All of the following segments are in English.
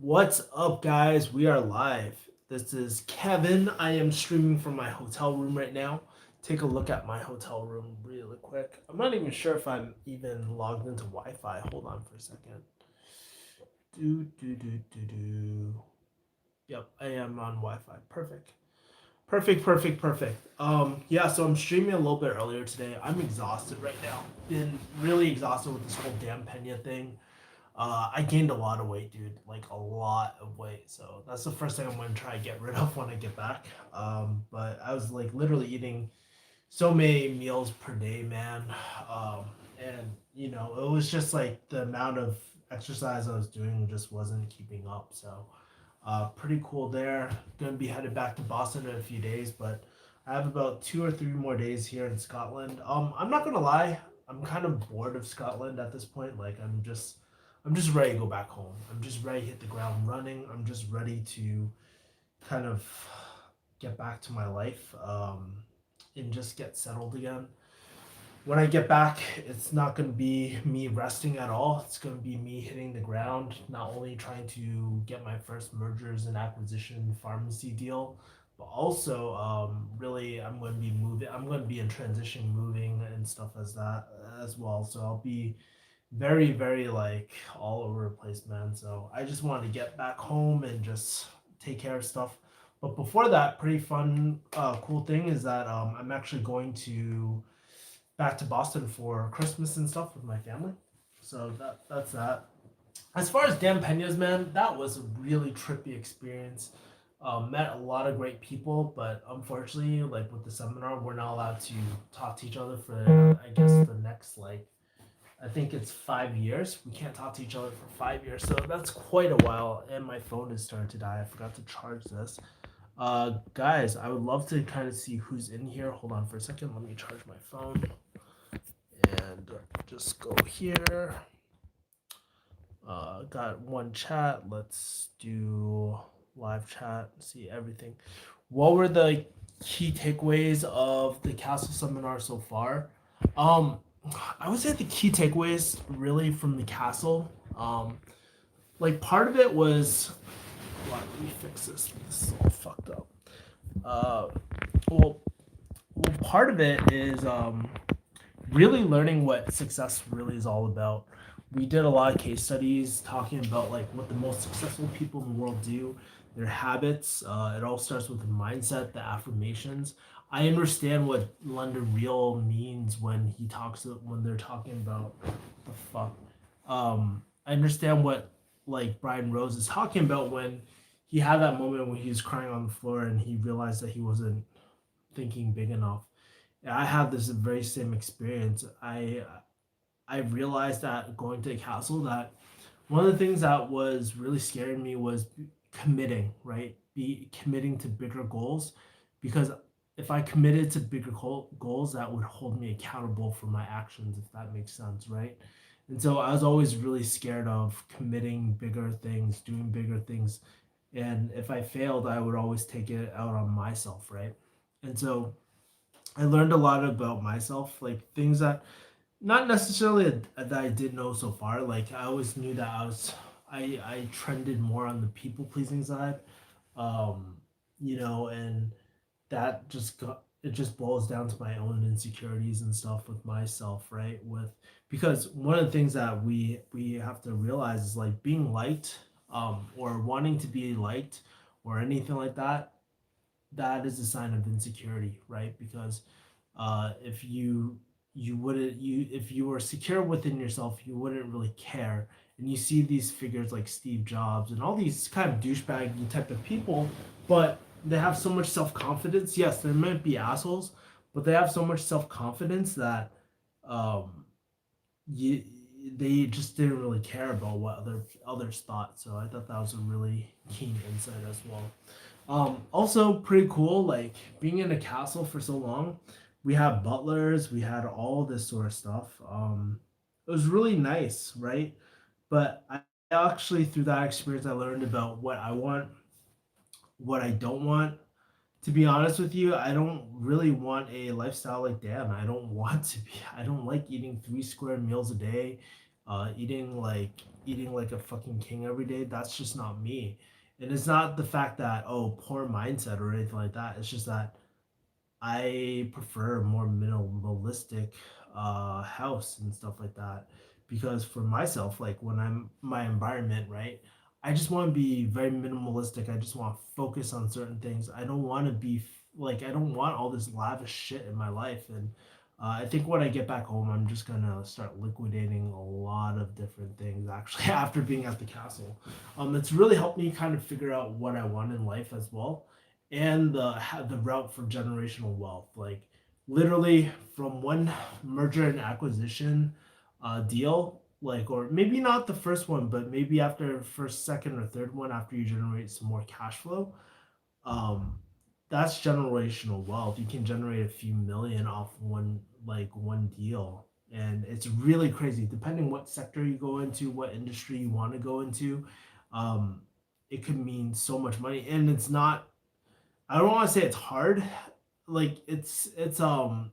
What's up, guys? We are live. This is Kevin. I am streaming from my hotel room right now. Take a look at my hotel room really quick. I'm not even sure if I'm even logged into Wi Fi. Hold on for a second. Do. Yep, I am on Wi Fi. Perfect. Perfect. Yeah, so I'm streaming a little bit earlier today. I'm exhausted right now. Been really exhausted with this whole damn Pena thing. I gained a lot of weight, dude. Like a lot of weight. So that's the first thing I'm gonna try to get rid of when I get back. But I was like literally eating so many meals per day, man. And it was just like the amount of exercise I was doing just wasn't keeping up. So pretty cool there. Gonna be headed back to Boston in a few days, but I have about 2 or 3 more days here in Scotland. I'm not gonna lie, I'm kind of bored of Scotland at this point. Like I'm just ready to go back home. I'm just ready to hit the ground running. I'm just ready to kind of get back to my life and just get settled again. When I get back, it's not going to be me resting at all. It's going to be me hitting the ground, not only trying to get my first mergers and acquisition pharmacy deal, but also really I'm going to be moving. I'm going to be in transition moving and stuff as that as well. So I'll be very like all over the place, man. So I just wanted to get back home and just take care of stuff. But before that, pretty fun, cool thing is that I'm actually going to back to Boston for Christmas and stuff with my family. So that's that. As far as Dan Pena's, man, that was a really trippy experience. Met a lot of great people, but unfortunately, like with the seminar, we're not allowed to talk to each other for I guess the next like I think it's 5 years. We can't talk to each other for 5 years, so that's quite a while. And my phone is starting to die. I forgot to charge this. Guys, I would love to kind of see who's in here. Hold on for a second. Let me charge my phone and just go here. Got one chat. Let's do live chat. See everything. What were the key takeaways of the Castle seminar so far? Um, I would say the key takeaways really from the castle. Like part of it was, let me fix this. This is all fucked up. Uh, well, part of it is really learning what success really is all about. We did a lot of case studies talking about like what the most successful people in the world do, their habits. It all starts with the mindset, the affirmations. I understand what London Real means when they're talking about the fuck. I understand what like Brian Rose is talking about when he had that moment when he was crying on the floor and he realized that he wasn't thinking big enough. I had this very same experience. I realized that going to a castle that one of the things that was really scaring me was committing, right? Be committing to bigger goals because if I committed to bigger goals, that would hold me accountable for my actions, if that makes sense, right? And so I was always really scared of committing bigger things, doing bigger things. And if I failed, I would always take it out on myself, right? And so I learned a lot about myself, like things that not necessarily that I did know so far. Like I always knew that I trended more on the people pleasing side, um, and that it just boils down to my own insecurities and stuff with myself, right? With because one of the things that we have to realize is like being liked, or wanting to be liked, or anything like that. That is a sign of insecurity, right? Because if you wouldn't you if you were secure within yourself, you wouldn't really care. And you see these figures like Steve Jobs and all these kind of douchebaggy type of people, but they have so much self confidence. Yes, there might be assholes, but they have so much self confidence that um, you they just didn't really care about what others thought. So I thought that was a really keen insight as well. Also pretty cool, like being in a castle for so long. We had butlers, we had all this sort of stuff. It was really nice, right? But I actually through that experience I learned about what I want, what I don't want. To be honest with you, I don't really want a lifestyle like Dan. I don't want to be. I don't like eating 3 square meals a day. eating like a fucking king every day. That's just not me. And it's not the fact that, oh, poor mindset or anything like that. It's just that I prefer a more minimalistic house and stuff like that. Because for myself, like when I'm my environment, right, I just want to be very minimalistic. I just want to focus on certain things. I don't want to be like, I don't want all this lavish shit in my life. And I think when I get back home, I'm just gonna start liquidating a lot of different things actually after being at the castle. It's really helped me kind of figure out what I want in life as well, and the route for generational wealth. Like literally from one merger and acquisition deal, like, or maybe not the first one, but maybe after first, second, or third one, after you generate some more cash flow, um, that's generational wealth. You can generate a few million off one deal. And it's really crazy depending what sector you go into, what industry you want to go into. um, it could mean so much money, and it's not, I don't want to say it's hard. Like it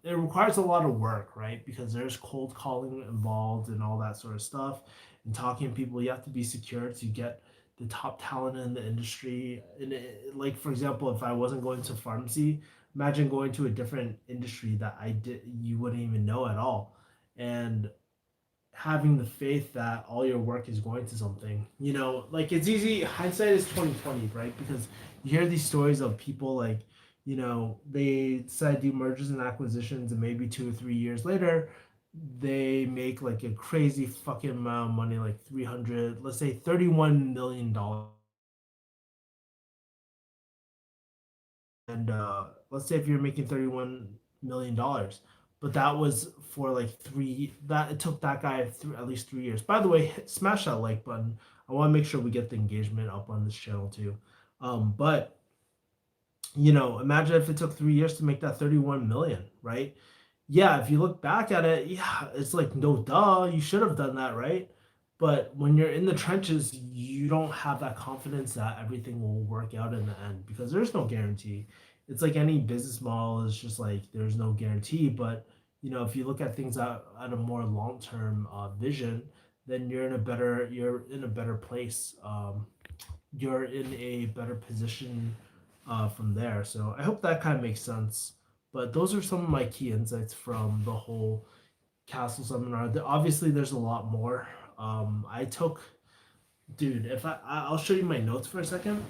requires a lot of work, right? Because there's cold calling involved and all that sort of stuff, and talking to people. You have to be secure to get the top talent in the industry. And like for example, if I wasn't going to pharmacy, imagine going to a different industry that I did you wouldn't even know at all, and having the faith that all your work is going to something. You know, like it's easy. Hindsight is 2020, right? Because you hear these stories of people like, you know, they decide to do mergers and acquisitions, and maybe 2 or 3 years later, they make like a crazy fucking amount of money, like 300, let's say $31 million. And let's say if you're making $31 million, but that was for like three, that it took that guy at least 3 years. By the way, smash that like button. I want to make sure we get the engagement up on this channel too. But you know, imagine if it took 3 years to make that 31 million, right? Yeah, if you look back at it, yeah, it's like no duh, you should have done that, right? But when you're in the trenches, you don't have that confidence that everything will work out in the end, because there's no guarantee. It's like any business model is just like there's no guarantee. But you know, if you look at things at a more long-term vision, then you're in a better place. You're in a better position from there. So I hope that kind of makes sense. But those are some of my key insights from the whole castle seminar. Obviously, there's a lot more. I took, dude. If I'll show you my notes for a second.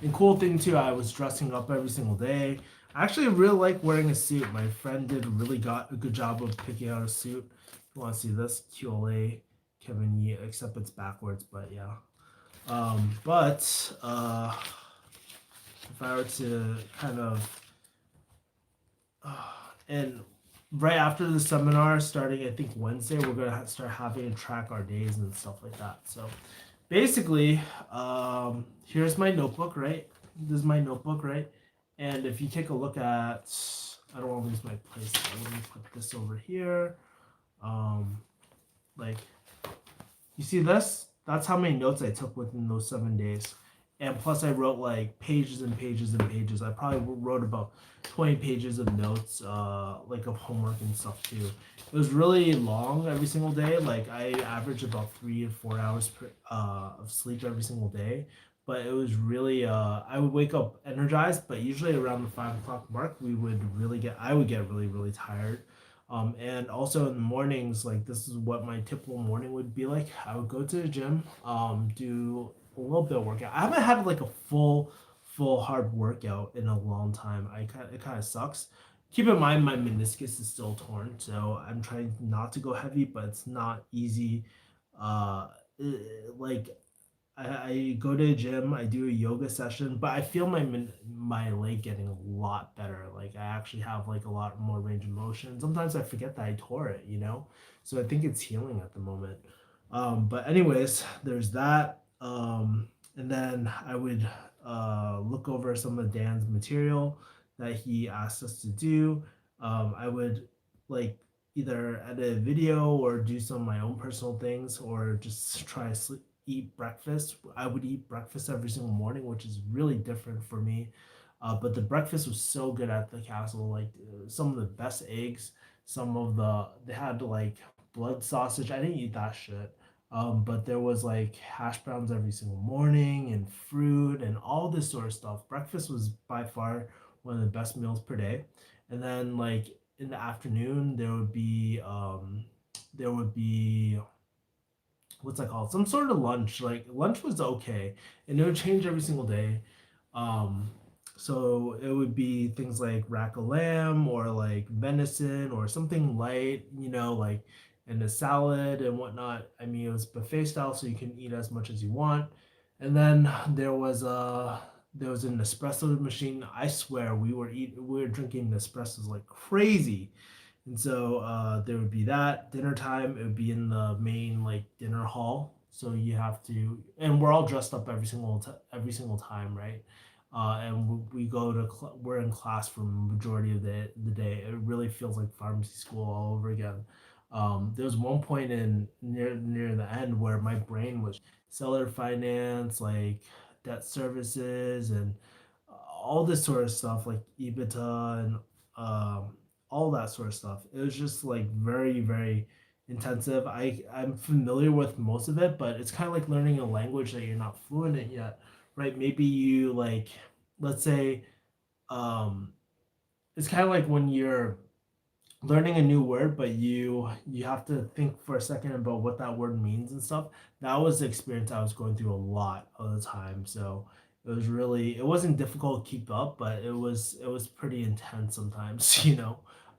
And cool thing too, I was dressing up every single day. I actually really like wearing a suit. My friend did really got a good job of picking out a suit. If you want to see this, QLA Kevin Yee, except it's backwards, but yeah. But if I were to kind of and right after the seminar, starting I think Wednesday, we're gonna start having to track our days and stuff like that. So basically, here's my notebook, right? This is my notebook, right? And if you take a look at, I don't want to lose my place. So let me put this over here. Um, like you see this? That's how many notes I took within those 7 days. And plus, I wrote like pages and pages and pages. I probably wrote about 20 pages of notes, like of homework and stuff too. It was really long every single day. Like I averaged about 3 or 4 hours of sleep every single day. But it was really, I would wake up energized, but usually around the 5 o'clock mark, I would get really, really tired. And also in the mornings, like this is what my typical morning would be like. I would go to the gym, do a little bit of workout. I haven't had like a full hard workout in a long time. It kind of sucks. Keep in mind my meniscus is still torn, so I'm trying not to go heavy, but it's not easy. Uh, like I go to a gym, I do a yoga session, but I feel my leg getting a lot better. Like I actually have like a lot more range of motion. Sometimes I forget that I tore it, you know? So I think it's healing at the moment. But anyways, there's that. And then I would look over some of Dan's material that he asked us to do. I would like either edit a video or do some of my own personal things, or just try to eat breakfast. I would eat breakfast every single morning, which is really different for me. But the breakfast was so good at the castle, like some of the best eggs, some of they had like blood sausage. I didn't eat that shit. But there was like hash browns every single morning and fruit and all this sort of stuff. Breakfast was by far one of the best meals per day. And then like in the afternoon there would be what's that called? Some sort of lunch. Like lunch was okay, and it would change every single day. Um, so it would be things like rack of lamb or like venison or something light, like and a salad and whatnot. I mean, it was buffet style, so you can eat as much as you want. And then there was an espresso machine. I swear we were drinking espressos like crazy, and so there would be that dinner time. It would be in the main like dinner hall. So you have to, and we're all dressed up every single time, right? And we go to we're in class for majority of the day. It really feels like pharmacy school all over again. There was one point in near the end where my brain was seller finance, like debt services, and all this sort of stuff, like EBITDA and um, all that sort of stuff. It was just like very, very intensive. I'm familiar with most of it, but it's kind of like learning a language that you're not fluent in yet, right? Maybe you like, let's say, um, it's kind of like when you're learning a new word, but you have to think for a second about what that word means and stuff. That was the experience I was going through a lot of the time. So it wasn't difficult to keep up, but it was pretty intense sometimes.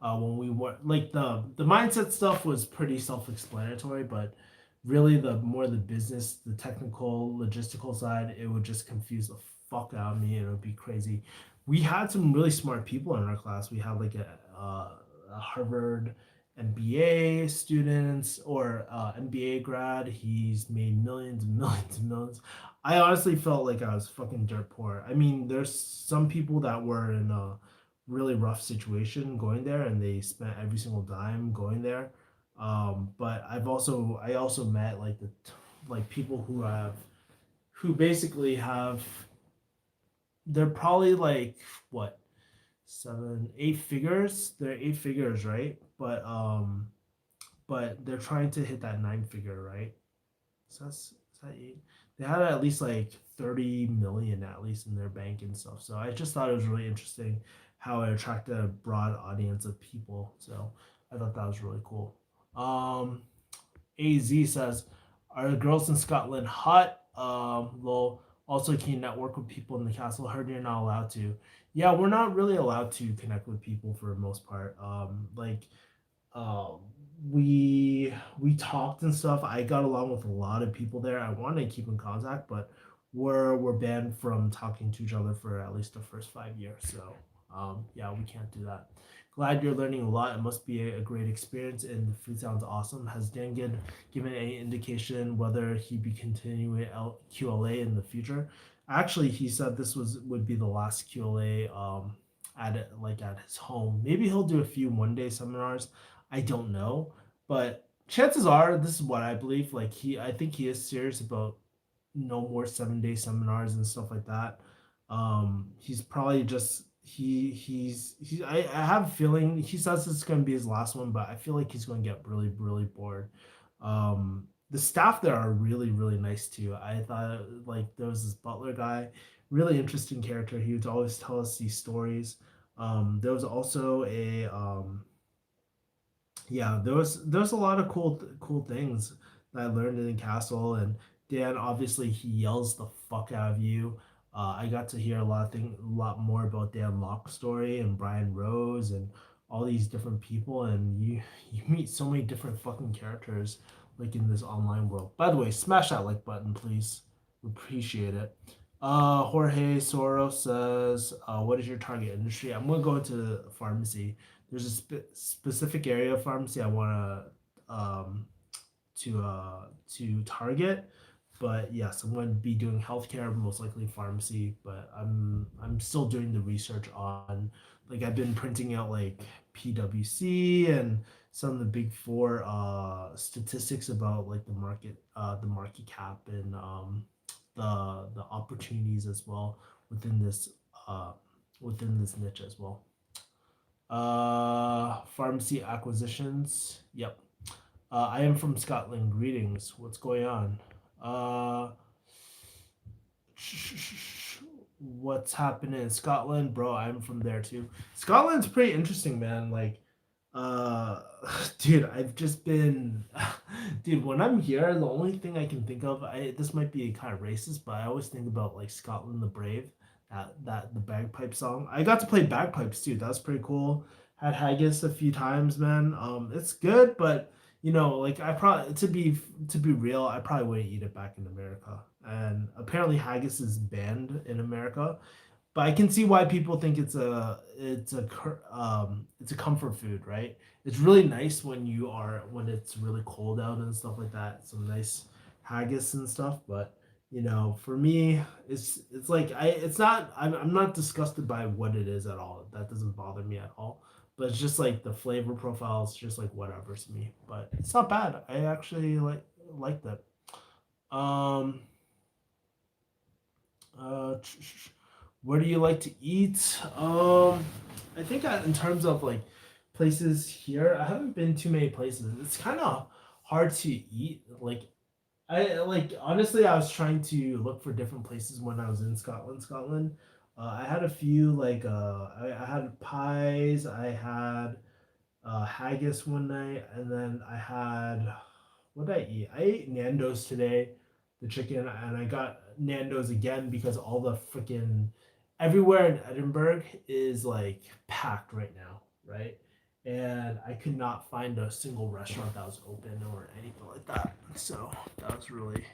When we were like the mindset stuff was pretty self-explanatory, but really the more the business, the technical, logistical side, it would just confuse the fuck out of me, and it would be crazy. We had some really smart people in our class. We had like a Harvard MBA students or MBA grad. He's made millions and millions and millions. I honestly felt like I was fucking dirt poor. I mean, there's some people that were in a really rough situation going there, and they spent every single dime going there. But I also met like like people who basically have they're probably like what seven, eight figures. They're eight figures, right? But they're trying to hit that nine figure, right? Is that eight? They had at least like 30 million at least in their bank and stuff. So I just thought it was really interesting how it attracted a broad audience of people. So I thought that was really cool. Um, AZ says, "Are the girls in Scotland hot? Lol. Also, can you network with people in the castle? Heard you're not allowed to. Yeah, we're not really allowed to connect with people for the most part. Um, we talked and stuff. I got along with a lot of people there. I wanted to keep in contact, but we're banned from talking to each other for at least the first 5 years. So yeah, we can't do that. Glad you're learning a lot. It must be a great experience, and the food sounds awesome. Has given any indication whether he'd be continuing QLA in the future? Actually, he said this would be the last QLA at his home. Maybe he'll do a few one day seminars. I don't know, but chances are this is what I believe. Like I think he is serious about no more 7 day seminars and stuff like that. He's probably just I have a feeling he says this is gonna be his last one, but I feel like he's gonna get really, really bored. The staff there are really, really nice too. I thought like there was this butler guy, really interesting character. He would always tell us these stories. There was also a yeah, there was a lot of cool things that I learned in Castle, and Dan obviously he yells the fuck out of you. I got to hear a lot more about Dan Locke's story and Brian Rose and all these different people, and you meet so many different fucking characters like in this online world. By the way, smash that like button, please. We appreciate it. Jorge Soros says, "What is your target industry?" I'm gonna go into pharmacy. There's a specific area of pharmacy I want to target, but yes, I'm going to be doing healthcare, most likely pharmacy. But I'm still doing the research on like I've been printing out like PwC and some of the big four statistics about like the market cap and the opportunities as well within this uh, within this niche as well. Pharmacy acquisitions. Yep. I am from Scotland. Greetings. What's going on? Uh, what's happening in Scotland, bro? I'm from there too. Scotland's pretty interesting, man. Like, uh, dude, I've just been, dude. When I'm here, the only thing I can think of, this might be kind of racist, but I always think about like Scotland the Brave, that the bagpipe song. I got to play bagpipes too. That's pretty cool. Had haggis a few times, man. It's good, but like I probably to be real, I probably wouldn't eat it back in America. And apparently haggis is banned in America, but I can see why people think it's a comfort food, right? It's really nice when it's really cold out and stuff like that. Some nice haggis and stuff, but for me, it's like I'm not disgusted by what it is at all. That doesn't bother me at all. But it's just like the flavor profile is just like whatever to me. But it's not bad. I actually like that. Um, uh, where do you like to eat? I think in terms of like places here, I haven't been too many places. It's kind of hard to eat. Like I like honestly, I was trying to look for different places when I was in Scotland. I had a few like I had pies. I had haggis one night, and then I had what did I eat? I ate Nando's today, the chicken, and I got Nando's again because all the freaking everywhere in Edinburgh is like packed right now, right? And I could not find a single restaurant that was open or anything like that. So that was really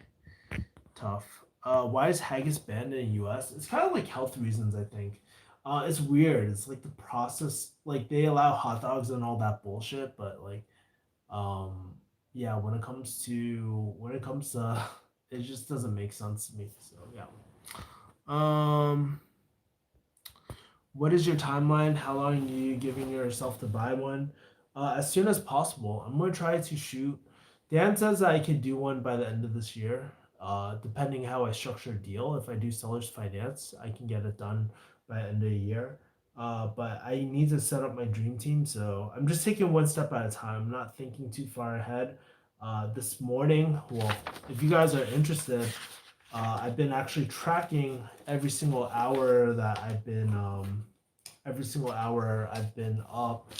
tough. Why is haggis banned in the U.S.? It's kind of like health reasons, I think. It's weird. It's like the process, like they allow hot dogs and all that bullshit, but like, um, yeah, when it comes to, it just doesn't make sense to me. So yeah. Um, what is your timeline? How long are you giving yourself to buy one? As soon as possible. I'm gonna try to shoot. Dan says that I could do one by the end of this year. Depending how I structure a deal. If I do seller's finance, I can get it done by the end of the year. But I need to set up my dream team, so I'm just taking one step at a time. I'm not thinking too far ahead. This morning, well, if you guys are interested, I've been actually tracking every single hour I've been up,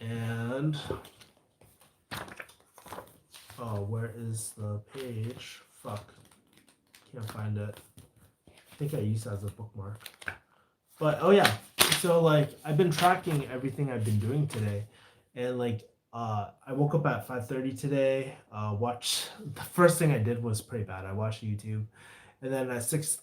and oh, where is the page? Fuck, can't find it. I think I used it as a bookmark. But oh yeah, so like I've been tracking everything I've been doing today, and like I woke up at 5:30 today. Watch the first thing I did was pretty bad. I watched YouTube, and then at 6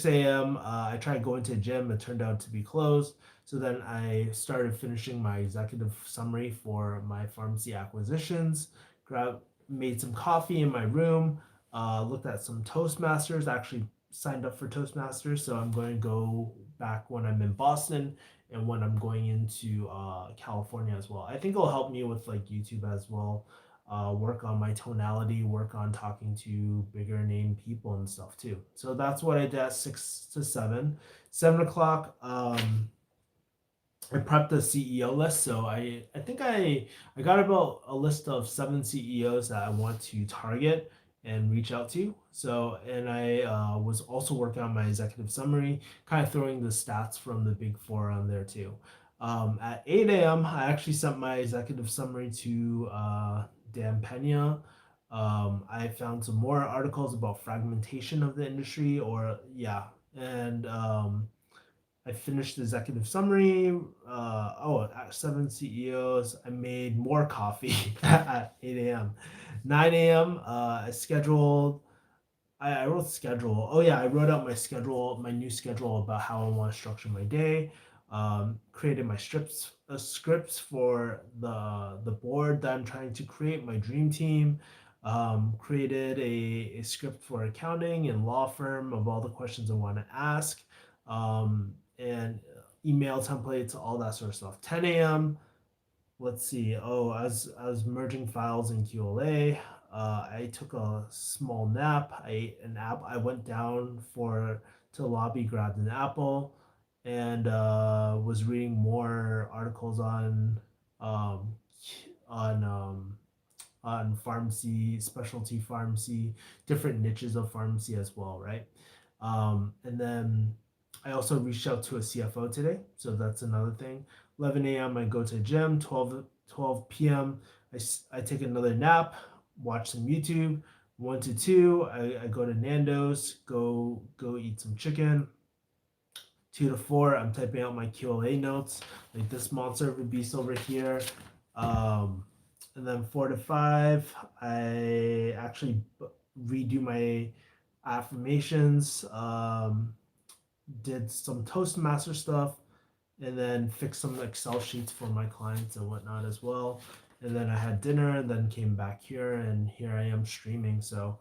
a.m. I tried going to the gym. It turned out to be closed. So then I started finishing my executive summary for my pharmacy acquisitions. Grab Made some coffee in my room. Looked at some Toastmasters. Actually signed up for Toastmasters, so I'm going to go back when I'm in Boston and when I'm going into California as well. I think it'll help me with like YouTube as well. Work on my tonality, work on talking to bigger name people and stuff too. So that's what I did at 6 to 7. 7 o'clock. I prepped a CEO list, so I think I got about a list of 7 CEOs that I want to target and reach out to. So and I was also working on my executive summary, kind of throwing the stats from the big four on there too. At 8 a.m., I actually sent my executive summary to Dan Pena. I found some more articles about fragmentation of the industry, or yeah, and I finished the executive summary. At 7 CEOs, I made more coffee at 8 a.m. 9 a.m. I wrote schedule. Oh yeah, I wrote out my schedule, my new schedule about how I want to structure my day. Created my scripts for the board that I'm trying to create, my dream team. Created a script for accounting and law firm of all the questions I want to ask. And email templates, all that sort of stuff. 10 a.m. Let's see. Oh, as merging files in QLA, I took a small nap. I ate an app. I went down for to the lobby, grabbed an apple, and was reading more articles um, on um, on pharmacy, specialty pharmacy, different niches of pharmacy as well, right? And then I also reached out to a CFO today, so that's another thing. 11 a.m. I go to the gym. 12 p.m. I take another nap, watch some YouTube. 1 to 2, I go to Nando's, go eat some chicken. 2 to 4, I'm typing out my QLA notes, like this monster of a beast over here. Um, and then 4 to 5, I actually redo my affirmations, did some Toastmaster stuff, and then fixed some Excel sheets for my clients and whatnot as well. And then I had dinner, and then came back here, and here I am streaming. So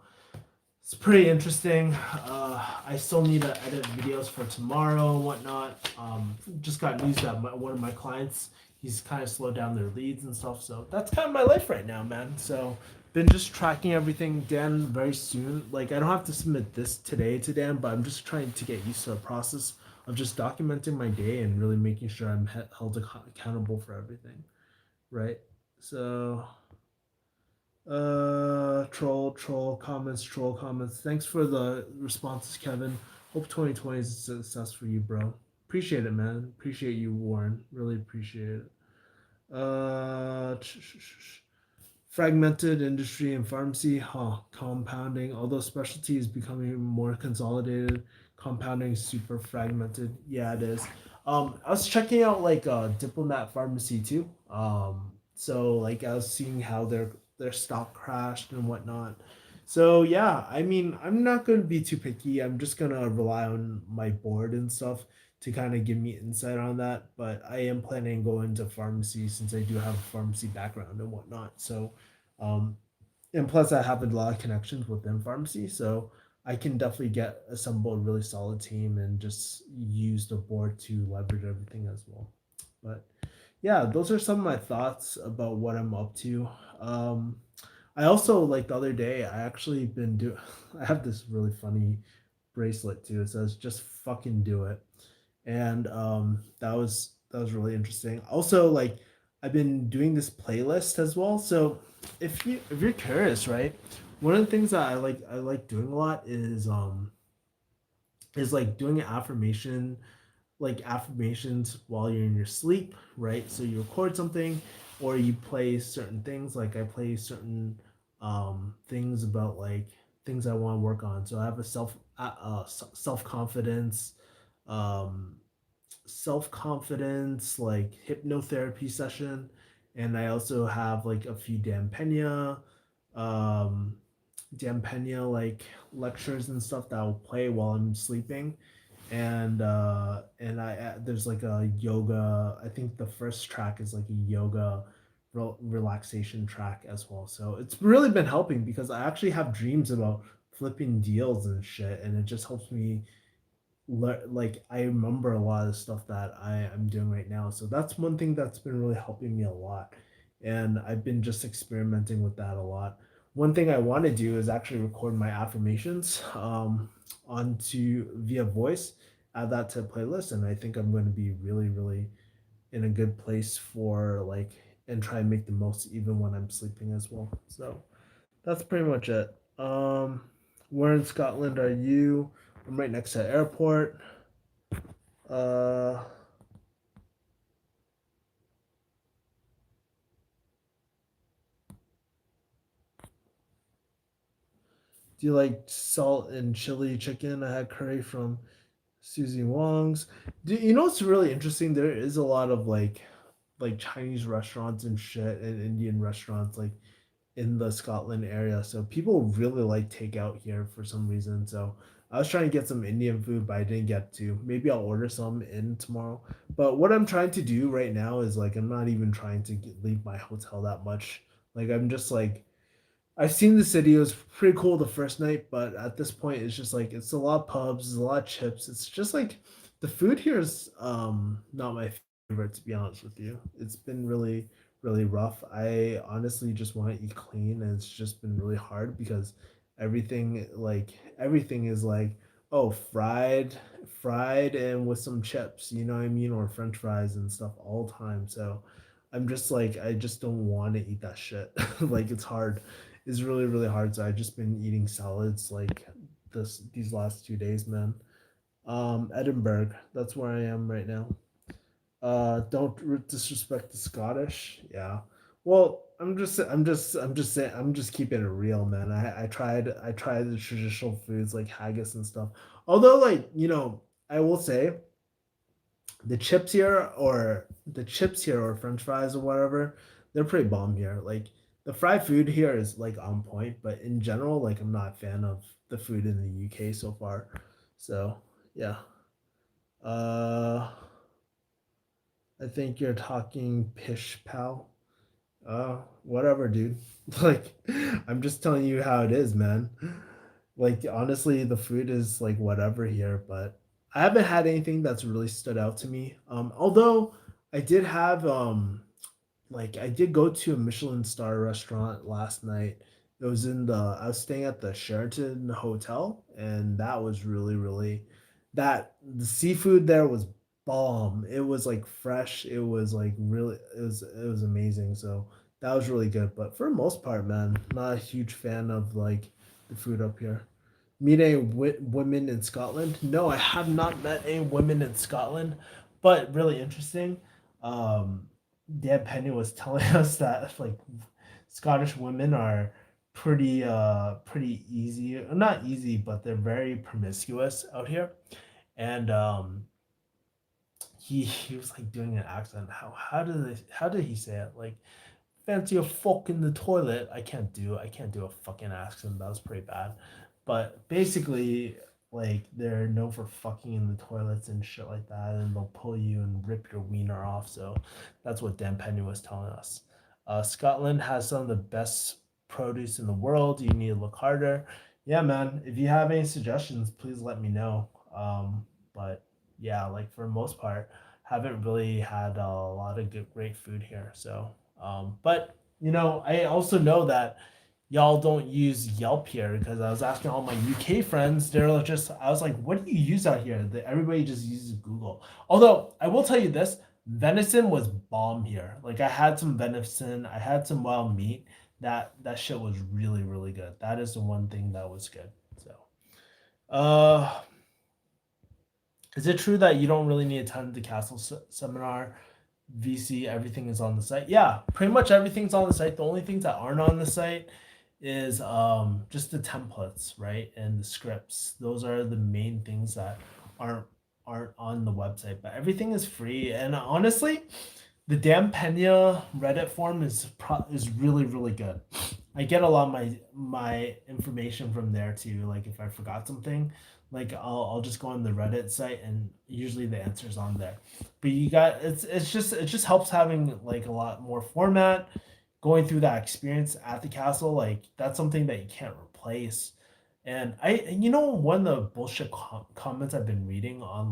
it's pretty interesting. I still need to edit videos for tomorrow and whatnot. Just got news that one of my clients, he's kind of slowed down their leads and stuff. So that's kind of my life right now, man. So been just tracking everything. Dan, very soon. Like I don't have to submit this today to Dan, but I'm just trying to get used to the process of just documenting my day and really making sure I'm held accountable for everything. Right. So troll comments. Thanks for the responses, Kevin. Hope 2020 is a success for you, bro. Appreciate it, man. Appreciate you, Warren. Really appreciate it. Uh, Fragmented industry and pharmacy, compounding. Although specialty is becoming more consolidated, compounding is super fragmented. Yeah, it is. I was checking out like Diplomat Pharmacy too. So like I was seeing how their stock crashed and whatnot. So yeah, I mean, I'm not gonna be too picky. I'm just gonna rely on my board and stuff to kind of give me insight on that. But I am planning to go into pharmacy since I do have a pharmacy background and whatnot. So um, and plus, I have a lot of connections within pharmacy, so I can definitely get assemble a really solid team and just use the board to leverage everything as well. But yeah, those are some of my thoughts about what I'm up to. Um, I also like the other day. I actually been do. I have this really funny bracelet too. It says "Just fucking do it." And that was really interesting. Also, like I've been doing this playlist as well. So if you're curious, right, one of the things that I like doing a lot is like doing an affirmation like affirmations while you're in your sleep, right? So you record something or you play certain things. Like I play certain things about like things I want to work on. So I have a self confidence um like hypnotherapy session, and I also have like a few um Dan Pena like lectures and stuff that I'll play while I'm sleeping. And I there's like a yoga. I think the first track is like a yoga relaxation track as well. So it's really been helping because I actually have dreams about flipping deals and shit, and it just helps me like I remember a lot of the stuff that I'm doing right now. So that's one thing that's been really helping me a lot. And I've been just experimenting with that a lot. One thing I want to do is actually record my affirmations onto via voice, add that to a playlist, and I think I'm going to be really, really in a good place for like and try and make the most even when I'm sleeping as well. So that's pretty much it. Where in Scotland are you? I'm right next to the airport. Uh, do you like salt and chili chicken? I had curry from Susie Wong's. You know what's really interesting? There is a lot of like Chinese restaurants and shit and Indian restaurants like in the Scotland area. So people really like takeout here for some reason. So I was trying to get some Indian food, but I didn't get to. Maybe I'll order some in tomorrow. But what I'm trying to do right now is like I'm not even trying to leave my hotel that much. Like I'm just like I've seen the city. It was pretty cool the first night, but at this point, it's just like it's a lot of pubs, it's a lot of chips. It's just like the food here is not my favorite to be honest with you. It's been really really rough. I honestly just want to eat clean, and it's just been really hard because everything is like Oh, fried and with some chips, you know what I mean, or French fries and stuff all the time. So I'm just like, I just don't want to eat that shit. Like it's hard. It's really, really hard. So I've just been eating salads like these last 2 days, man. Edinburgh, that's where I am right now. Don't disrespect the Scottish. Yeah. Well, I'm just keeping it real, man. I tried the traditional foods like haggis and stuff. Although, like, I will say the chips here or French fries or whatever, they're pretty bomb here. Like the fried food here is like on point, but in general, like I'm not a fan of the food in the UK so far. So yeah. Uh I think you're talking pish pal. Whatever, dude. Like, I'm just telling you how it is, man. Like, honestly, the food is like whatever here, but I haven't had anything that's really stood out to me. Although I did have like I did go to a Michelin star restaurant last night. It was in the I was staying at the Sheraton Hotel, and that was really, really that the seafood there was bomb. It was like fresh. It was like really it was amazing. So that was really good. But for the most part, man, not a huge fan of like the food up here. Meet any women in Scotland? No, I have not met any women in Scotland, but really interesting. Um, Dan Penny was telling us that like Scottish women are pretty easy, not easy, but they're very promiscuous out here. And he was like doing an accent. How did he say it? Like fancy a fuck in the toilet. I can't do a fucking accent. That was pretty bad. But basically, like they're known for fucking in the toilets and shit like that, and they'll pull you and rip your wiener off. So that's what Dan Penny was telling us. Scotland has some of the best produce in the world. You need to look harder. Yeah, man. If you have any suggestions, please let me know. But yeah, like for the most part, haven't really had a lot of good, great food here. So but I also know that y'all don't use Yelp here because I was asking all my UK friends. I was like, what do you use out here? Everybody just uses Google. Although I will tell you this, venison was bomb here. Like I had some venison, I had some wild meat. That shit was really, really good. That is the one thing that was good. So, uh, is it true that you don't really need a ton of the castle seminar? VC, everything is on the site. Yeah, pretty much everything's on the site. The only things that aren't on the site is just the templates, right? And the scripts. Those are the main things that aren't aren't on the website. But everything is free. And honestly, the Dan Pena Reddit form is really, really good. I get a lot of my information from there too. Like if I forgot something, like I'll just go on the Reddit site and usually the answer's on there. But it just helps having like a lot more format, going through that experience at the castle. Like that's something that you can't replace. And one of the bullshit comments I've been reading on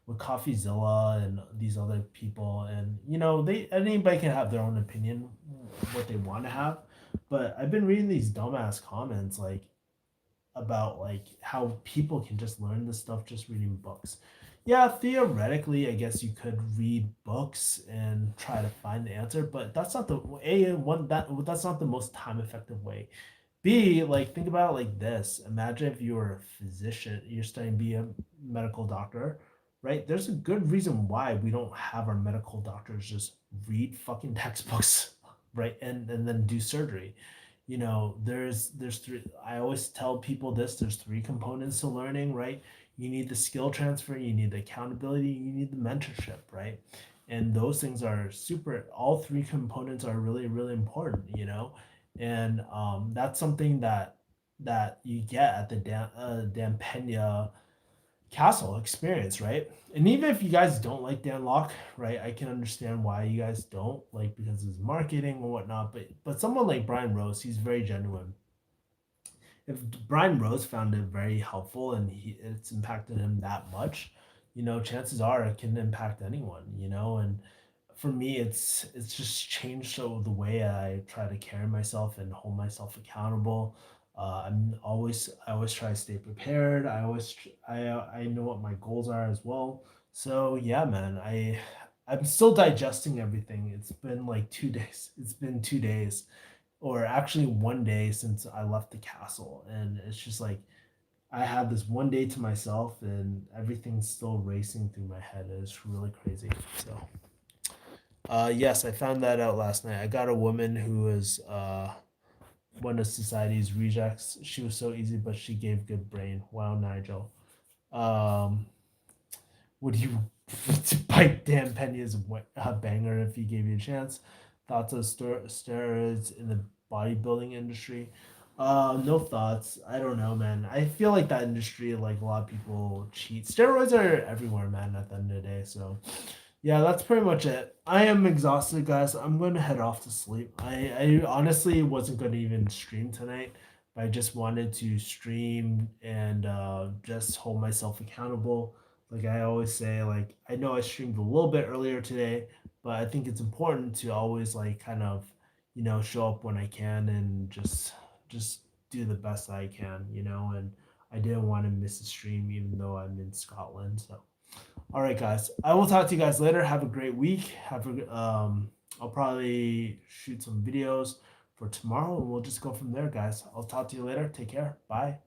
with CoffeeZilla and these other people, and they anybody can have their own opinion, what they want to have, but I've been reading these dumbass comments like about like how people can just learn this stuff just reading books. Yeah, theoretically, I guess you could read books and try to find the answer, but that's not the a one that's not the most time effective way. B, like think about it like this. Imagine if you were a physician, you're studying to be a medical doctor, right? There's a good reason why we don't have our medical doctors just read fucking textbooks, right? And then do surgery. There's three. I always tell people this, there's three components to learning, right? You need the skill transfer, you need the accountability, you need the mentorship, right? And those things are super, all three components are really, really important, and that's something that you get at the Dan Pena Castle experience, right? And even if you guys don't like Dan Locke, right, I can understand why you guys don't like because of his marketing and whatnot. But someone like Brian Rose, he's very genuine. If Brian Rose found it very helpful and it's impacted him that much, chances are it can impact anyone, and for me it's just changed so the way I try to carry myself and hold myself accountable. I always try to stay prepared. I know what my goals are as well. So yeah, man, I'm still digesting everything. It's been like 2 days. It's been 2 days, or actually 1 day since I left the castle, and it's just like I had this 1 day to myself, and everything's still racing through my head. It's really crazy. So, yes, I found that out last night. I got a woman who is one of society's rejects. She was so easy, but she gave good brain. Wow, Nigel. Um, would you bite Dan Penny as a banger if he gave you a chance? Thoughts of steroids in the bodybuilding industry? No thoughts. I don't know, man. I feel like that industry, like a lot of people cheat. Steroids are everywhere, man. At the end of the day, so yeah, that's pretty much it. I am exhausted, guys. I'm going to head off to sleep. I honestly wasn't going to even stream tonight, but I just wanted to stream and just hold myself accountable. Like I always say, like I know I streamed a little bit earlier today, but I think it's important to always like kind of, show up when I can and just do the best I can, and I didn't want to miss a stream even though I'm in Scotland. So all right, guys. I will talk to you guys later. Have a great week. I'll probably shoot some videos for tomorrow, and we'll just go from there, guys. I'll talk to you later. Take care. Bye.